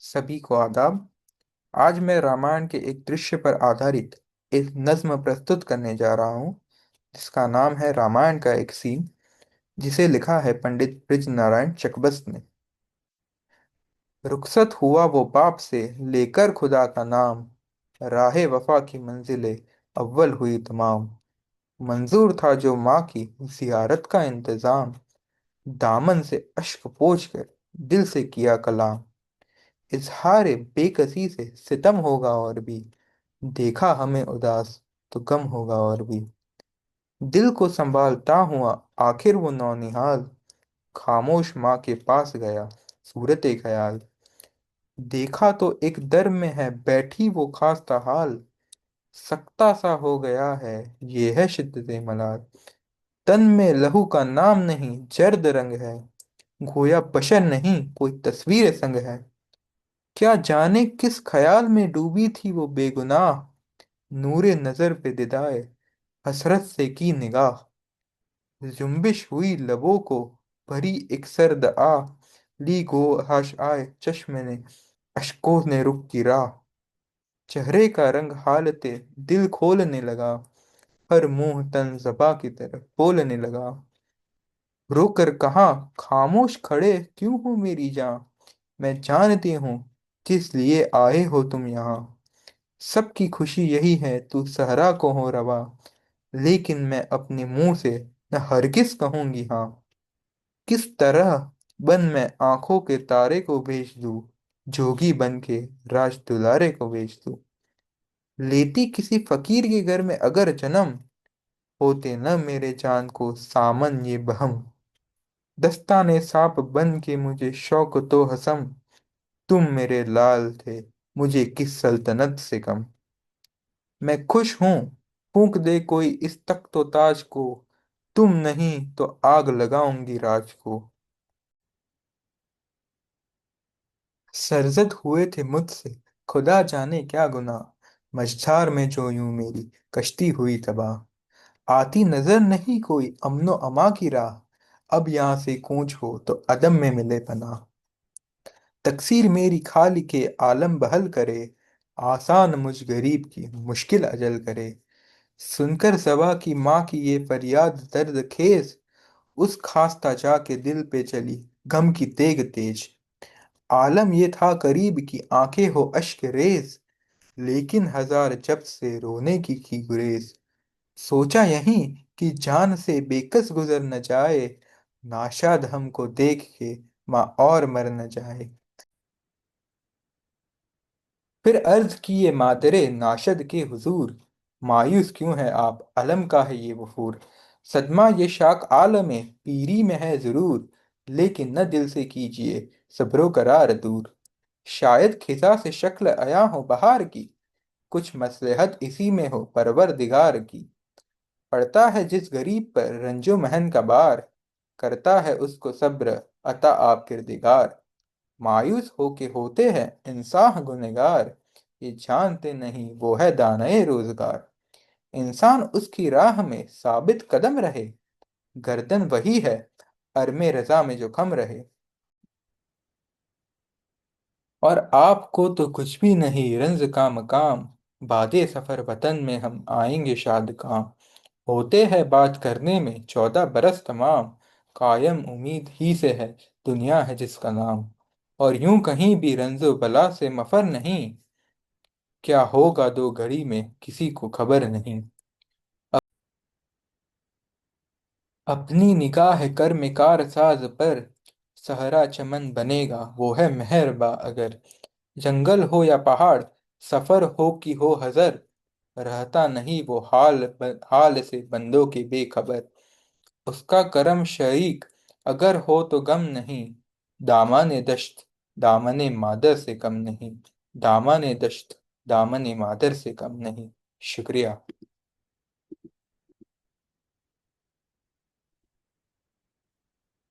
सभी को आदाब। आज मैं रामायण के एक दृश्य पर आधारित एक नज्म प्रस्तुत करने जा रहा हूँ, जिसका नाम है रामायण का एक सीन, जिसे लिखा है पंडित ब्रिज नारायण चकबस्त ने। रुखसत हुआ वो बाप से, लेकर खुदा का नाम। राहे वफा की मंजिलें अव्वल हुई तमाम। मंजूर था जो माँ की जियारत का इंतजाम। दामन से अश्क पोंछ कर दिल से किया कलाम। इजहार बेकसी से सितम होगा और भी, देखा हमें उदास तो गम होगा और भी। दिल को संभालता हुआ आखिर वो नौनिहाल, खामोश माँ के पास गया सूरत ख्याल। देखा तो एक दर में है बैठी वो खास्ता हाल। सकता सा हो गया है, ये है शिद्दत मलाल। तन में लहू का नाम नहीं, जर्द रंग है। गोया बशर नहीं, कोई तस्वीर संग है। क्या जाने किस ख्याल में डूबी थी वो बेगुनाह। नूरे नजर पे दिदाए हसरत से की निगाह। जुम्बिश हुई लबों को, भरी एक सर्द आ। ली गो हाश आए चश्मे ने, अशकों ने रुक की राह। चेहरे का रंग हालते दिल खोलने लगा। हर मुंह तन ज़बा की तरफ बोलने लगा। रोकर कहा, खामोश खड़े क्यों हो मेरी जान। मैं जानती हूँ किस लिए आए हो तुम यहाँ। सबकी खुशी यही है तू सहरा को हो रवा। लेकिन मैं अपने मुंह से न हरगिज कहूंगी हाँ। किस तरह बन मैं आंखों के तारे को भेज दूं, जोगी बन के राज दुलारे को भेज दूं। लेती किसी फकीर के घर में अगर जन्म, होते न मेरे जान को सामन ये बहम। दस्ताने सांप बन के मुझे शौक तो हसम। तुम मेरे लाल थे, मुझे किस सल्तनत से कम। मैं खुश हूं, फूंक दे कोई इस तख्त ताज को। तुम नहीं तो आग लगाऊंगी राज को। सरजद हुए थे मुझसे खुदा जाने क्या गुनाह। मझधार में जो यूं मेरी कश्ती हुई तबाह। आती नजर नहीं कोई अमनो अमा की राह। अब यहाँ से कूच हो तो अदम में मिले पनाह। तकसीर मेरी खाल के आलम बहल करे। आसान मुझ गरीब की मुश्किल अजल करे। सुनकर सबा की माँ की ये फरियाद दर्द खेज। उस खास्ता जाके दिल पे चली गम की तेग तेज। आलम ये था करीब की आंखें हो अश्क रेज। लेकिन हजार जब से रोने की गुरेज। सोचा यहीं कि जान से बेकस गुजर न जाए। नाशाद हमको देख के माँ और मर न जाए। फिर अर्ज किए मातरे नाशद के हुजूर। मायूस क्यों है आप, अलम का है ये वफूर। सदमा ये शाक आलम में पीरी में है जरूर। लेकिन न दिल से कीजिए सब्रो करार दूर। शायद खिजा से शक्ल अया हो बहार की। कुछ मसलहत इसी में हो परवरदिगार की। पड़ता है जिस गरीब पर रंजो महन का बार। करता है उसको सब्र अता आप किरदिगार। मायूस होके होते हैं इंसान गुनहगार। ये जानते नहीं वो है दानए रोजगार। इंसान उसकी राह में साबित कदम रहे। गर्दन वही है अरमे रजा में जो खम रहे। और आपको तो कुछ भी नहीं रंज का मकाम। बादे सफर वतन में हम आएंगे शाद काम। होते हैं बात करने में 14 बरस तमाम। कायम उम्मीद ही से है दुनिया है जिसका नाम। और यूं कहीं भी रंजो बला से मफर नहीं। क्या होगा दो घड़ी में किसी को खबर नहीं। अपनी निगाह कर में कारसाज पर, सहरा चमन बनेगा वो है मेहरबा अगर। जंगल हो या पहाड़, सफर हो कि हो हजर। रहता नहीं वो हाल से बंदों के बेखबर। उसका करम शरीक अगर हो तो गम नहीं। दामन दश्त दामन मादर से कम नहीं। दामन दश्त दामन मादर से कम नहीं। शुक्रिया।